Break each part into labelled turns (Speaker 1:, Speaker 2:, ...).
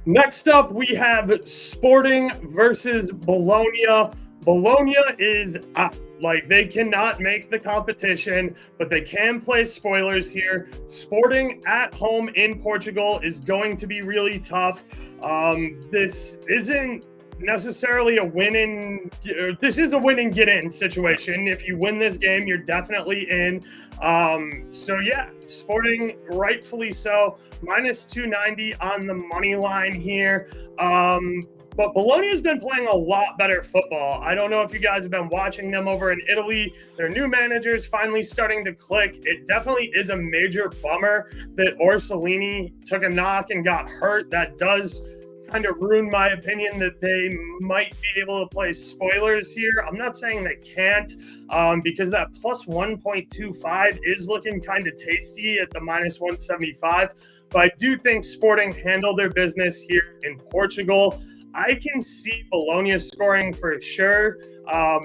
Speaker 1: Next up, we have Sporting versus Bologna. Bologna is like they cannot make the competition, but they can play spoilers here. Sporting at home in Portugal is going to be really tough. This isn't necessarily a this is a win and get in situation. If you win this game, you're definitely in. So yeah, Sporting rightfully so, minus 290 on the money line here. But Bologna has been playing a lot better football. I don't know if you guys have been watching them over in Italy. Their new manager's finally starting to click. It definitely is a major bummer that Orsolini took a knock and got hurt. That does kind of ruin my opinion that they might be able to play spoilers here. I'm not saying they can't, because that plus 1.25 is looking kind of tasty at the minus 175. But I do think Sporting handle their business here in Portugal. I can see Bologna scoring for sure. A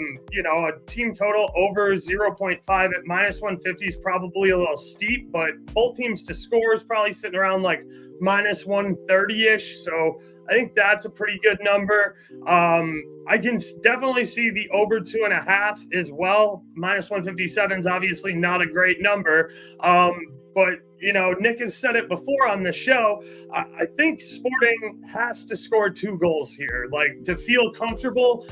Speaker 1: team total over 0.5 at minus 150 is probably a little steep, but both teams to score is probably sitting around like minus 130-ish. So I think that's a pretty good number. I can definitely see the over 2.5 as well. Minus 157 is obviously not a great number. But, Nick has said it before on the show. I think Sporting has to score 2 goals here, like to feel comfortable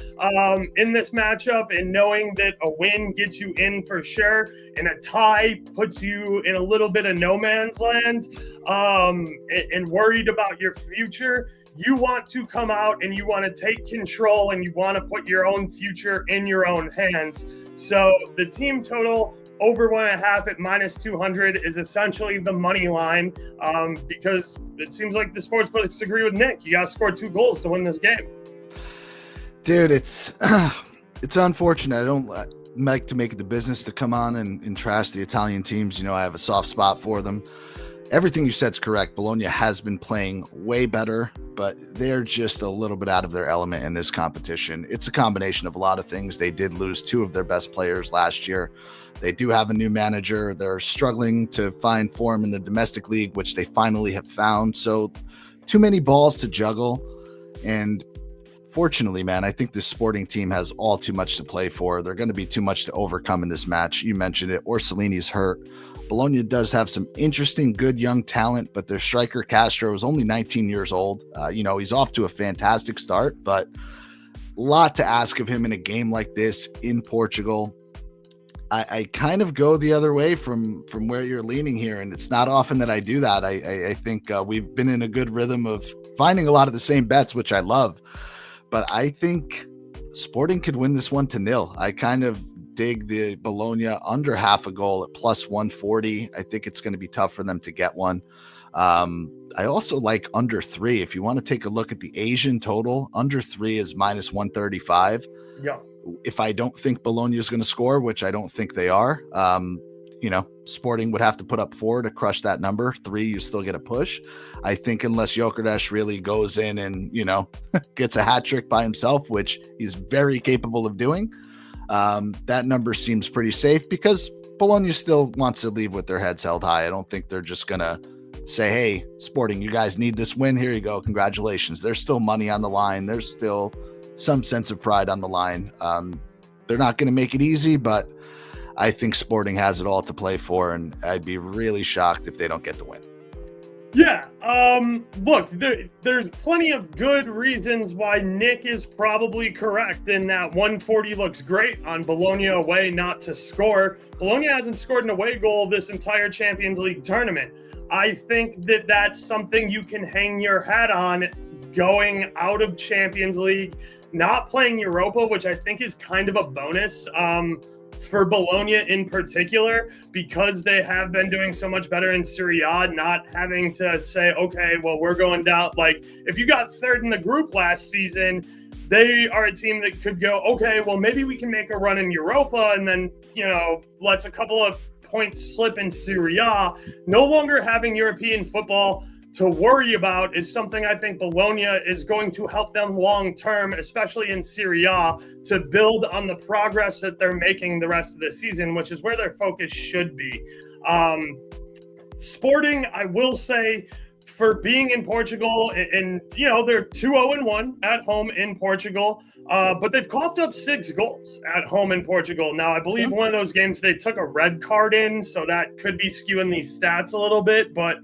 Speaker 1: in this matchup and knowing that a win gets you in for sure and a tie puts you in a little bit of no man's land and worried about your future. You want to come out and you want to take control and you want to put your own future in your own hands. So the team total over 1.5 at minus 200 is essentially the money line because it seems like the sportsbooks agree with Nick. You got to score 2 goals to win this game.
Speaker 2: Dude, it's unfortunate. I don't like to make it the business to come on and trash the Italian teams. I have a soft spot for them. Everything you said is correct. Bologna has been playing way better, but they're just a little bit out of their element in this competition. It's a combination of a lot of things. They did lose 2 of their best players last year. They do have a new manager. They're struggling to find form in the domestic league, which they finally have found. So too many balls to juggle. And fortunately, man, I think this Sporting team has all too much to play for. They're going to be too much to overcome in this match. You mentioned it. Orsolini's hurt. Bologna does have some interesting, good young talent, but their striker Castro is only 19 years old. He's off to a fantastic start, but a lot to ask of him in a game like this in Portugal. I kind of go the other way from where you're leaning here, and it's not often that I do that. I think we've been in a good rhythm of finding a lot of the same bets, which I love. But I think Sporting could win this 1-0. I kind of dig the Bologna under half a goal at plus 140. I think it's going to be tough for them to get one. I also like under 3. If you want to take a look at the Asian total, under 3 is minus 135.
Speaker 1: Yeah.
Speaker 2: If I don't think Bologna is going to score, which I don't think they are, Sporting would have to put up 4 to crush that number. 3, you still get a push. I think unless Gyökeres really goes in and, gets a hat trick by himself, which he's very capable of doing, that number seems pretty safe because Bologna still wants to leave with their heads held high. I don't think they're just going to say, hey, Sporting, you guys need this win. Here you go. Congratulations. There's still money on the line. There's still some sense of pride on the line. They're not going to make it easy, but I think Sporting has it all to play for, and I'd be really shocked if they don't get the win.
Speaker 1: Yeah, look, there's plenty of good reasons why Nick is probably correct in that 140 looks great on Bologna away not to score. Bologna hasn't scored an away goal this entire Champions League tournament. I think that that's something you can hang your hat on going out of Champions League, not playing Europa, which I think is kind of a bonus for Bologna in particular, because they have been doing so much better in Serie A, not having to say, okay, well, we're going down. Like, if you got third in the group last season, they are a team that could go, okay, well, maybe we can make a run in Europa and then, let's a couple of points slip in Serie A. No longer having European football to worry about is something I think Bologna is going to help them long term, especially in Serie A, to build on the progress that they're making the rest of the season, which is where their focus should be. Sporting, I will say, for being in Portugal, and they're 2-0-1 at home in Portugal, but they've coughed up 6 goals at home in Portugal. Now, I believe one of those games they took a red card in, so that could be skewing these stats a little bit, but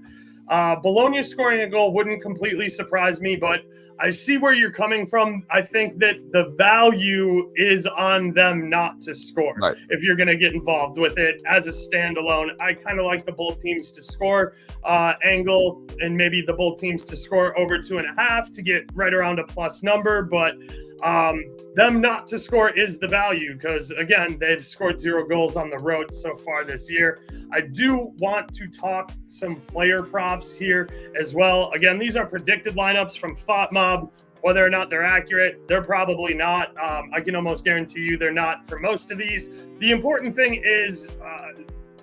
Speaker 1: Bologna scoring a goal wouldn't completely surprise me, but I see where you're coming from. I think that the value is on them not to score.
Speaker 2: Right.
Speaker 1: If you're going to get involved with it as a standalone, I kind of like the both teams to score angle, and maybe the both teams to score over 2.5 to get right around a plus number. But them not to score is the value because, again, they've scored 0 goals on the road so far this year. I do want to talk some player props here as well. Again, these are predicted lineups from FOTMob. Whether or not they're accurate, they're probably not. I can almost guarantee you they're not for most of these. The important thing is,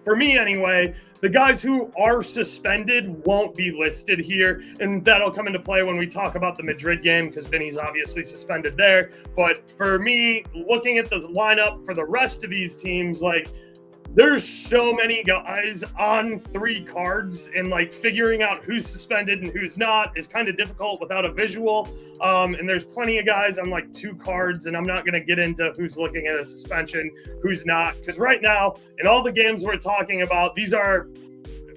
Speaker 1: for me anyway, the guys who are suspended won't be listed here, and that'll come into play when we talk about the Madrid game because Vinny's obviously suspended there. But for me, looking at the lineup for the rest of these teams, like, there's so many guys on 3 cards, and like figuring out who's suspended and who's not is kind of difficult without a visual. And there's plenty of guys on like 2 cards, and I'm not going to get into who's looking at a suspension, who's not, because right now in all the games we're talking about, these are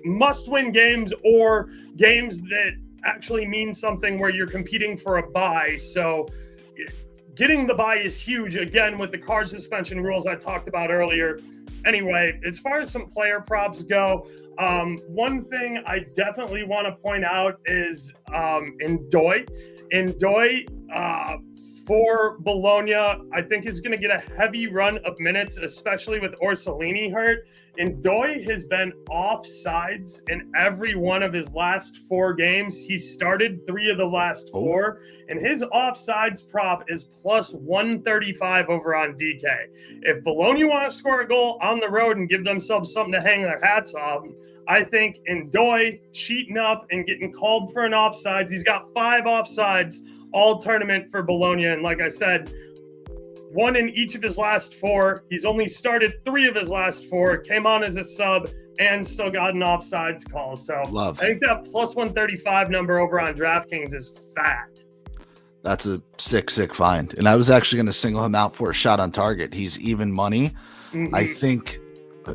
Speaker 1: must-win games or games that actually mean something where you're competing for a bye. So getting the bye is huge, again, with the card suspension rules I talked about earlier. Anyway, as far as some player props go, one thing I definitely want to point out is Ndoye. Ndoye for Bologna, I think is going to get a heavy run of minutes, especially with Orsolini hurt. Ndoye has been offsides in every one of his last 4 games. He started 3 of the last 4, and his offsides prop is plus 135 over on DK. If Bologna want to score a goal on the road and give themselves something to hang their hats on, I think Ndoye cheating up and getting called for an offsides. He's got 5 offsides all tournament for Bologna, and like I said, 1 in each of his last 4. He's only started 3 of his last 4, came on as a sub, and still got an offsides call. So I think that plus 135 number over on DraftKings is fat.
Speaker 2: That's a sick find. And I was actually going to single him out for a shot on target. He's even money. Mm-hmm. I think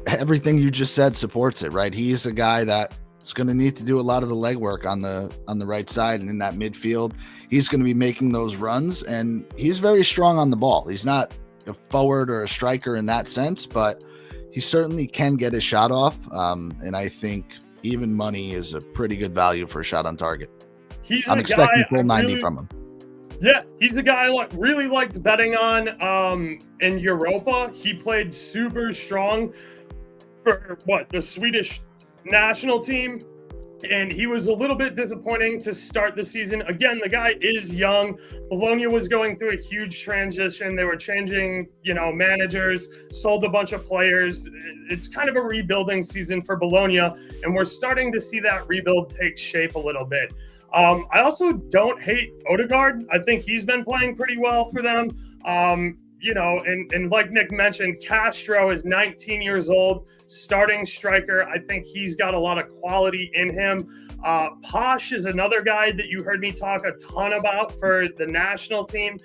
Speaker 2: everything you just said supports it, right? He's a guy that is going to need to do a lot of the legwork on the right side and in that midfield. He's going to be making those runs, and he's very strong on the ball. He's not a forward or a striker in that sense, but he certainly can get his shot off. And I think even money is a pretty good value for a shot on target. I'm expecting full 90 from him.
Speaker 1: Yeah, he's the guy I really liked betting on in Europa. He played super strong for the Swedish national team, and he was a little bit disappointing to start the season. Again, the guy is young. Bologna was going through a huge transition. They were changing, managers, sold a bunch of players. It's kind of a rebuilding season for Bologna, and we're starting to see that rebuild take shape a little bit. I also don't hate Odegaard. I think he's been playing pretty well for them. And like Nick mentioned, Castro is 19 years old, starting striker. I think he's got a lot of quality in him. Posh is another guy that you heard me talk a ton about for the national team.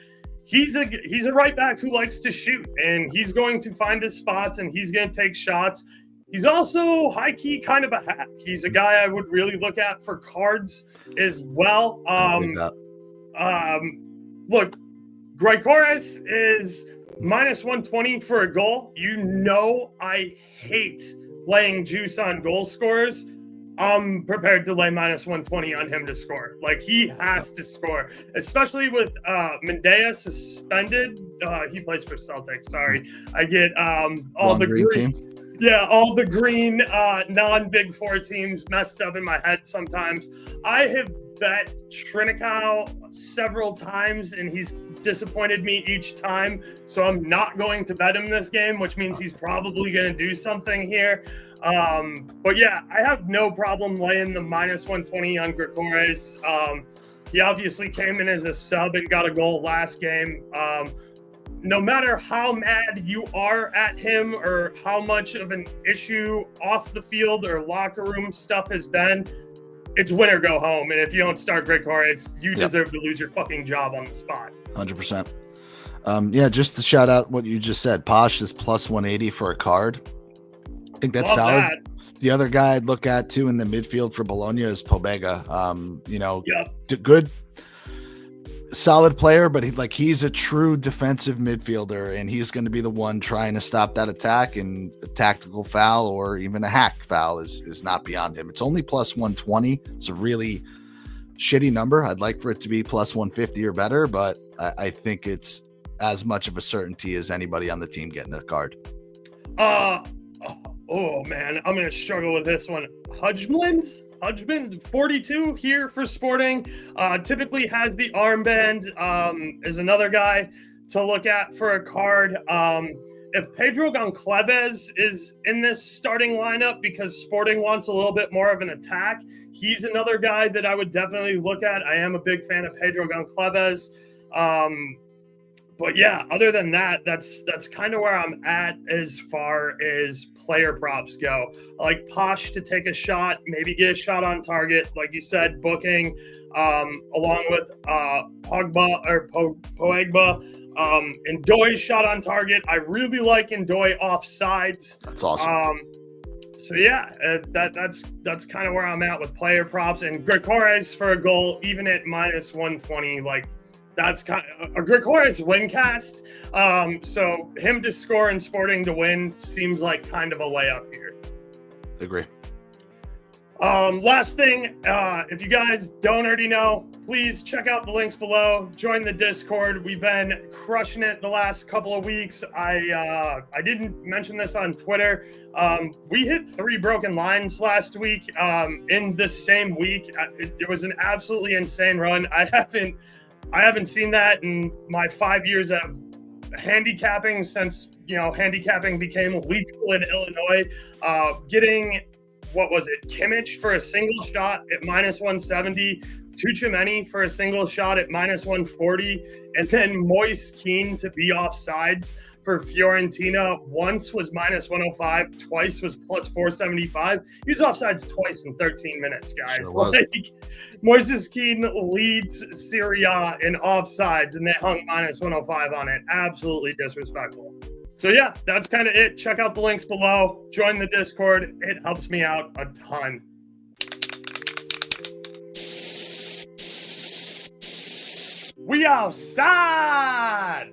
Speaker 1: He's a right back who likes to shoot, and he's going to find his spots, and he's going to take shots. He's also high-key kind of a hack. He's a guy I would really look at for cards as well. Look, Graicores is minus 120 for a goal. I hate laying juice on goal scorers. I'm prepared to lay minus 120 on him to score. Like, he has to score, especially with Mendes suspended. He plays for Celtic. Sorry. I get all the green team. Yeah, all the green non-Big Four teams messed up in my head sometimes. I have bet Trinicao several times, and he's disappointed me each time. So I'm not going to bet him this game, which means he's probably going to do something here. But yeah, I have no problem laying the minus 120 on Graicores. He obviously came in as a sub and got a goal last game. No matter how mad you are at him or how much of an issue off the field or locker room stuff has been, it's win or go home. And if you don't start Gregorius, you deserve to lose your fucking job on the spot.
Speaker 2: 100%. Just to shout out what you just said, Posh is plus 180 for a card. I think that's solid. The other guy I'd look at too in the midfield for Bologna is Pobega. Good, solid player, but he's a true defensive midfielder, and he's going to be the one trying to stop that attack. And a tactical foul or even a hack foul is not beyond him. It's only plus 120. It's a really shitty number. I'd like for it to be plus 150 or better, but I think it's as much of a certainty as anybody on the team getting a card.
Speaker 1: Oh man, I'm gonna struggle with this one. Hudgman, 42 here for Sporting. Typically has the armband. Is another guy to look at for a card. If Pedro Goncalves is in this starting lineup because Sporting wants a little bit more of an attack, he's another guy that I would definitely look at. I am a big fan of Pedro Goncalves. But yeah, other than that, that's kind of where I'm at as far as player props go. I like Posh to take a shot, maybe get a shot on target, like you said, booking, along with Poegba, and Ndoye's shot on target. I really like Ndoye offsides.
Speaker 2: That's awesome.
Speaker 1: That's kind of where I'm at with player props, and Gregorius for a goal, even at minus 120, that's kind of a Gregorius win cast. So him to score and Sporting to win seems like kind of a layup here.
Speaker 2: Agree.
Speaker 1: Last thing, if you guys don't already know, please check out the links below. Join the Discord. We've been crushing it the last couple of weeks. I didn't mention this on Twitter. We hit 3 broken lines last week in the same week. It was an absolutely insane run. I haven't seen that in my 5 years of handicapping since, handicapping became legal in Illinois. Getting, Kimmich for a single shot at minus 170, Tuchemeni for a single shot at minus 140, and then Moise Kean to be offsides for Fiorentina. Once was minus 105, twice was plus 475. He was offsides twice in 13 minutes, guys.
Speaker 2: Sure
Speaker 1: Moise Kean leads Serie A in offsides, and they hung minus 105 on it. Absolutely disrespectful. So yeah, that's kind of it. Check out the links below. Join the Discord. It helps me out a ton. We outside!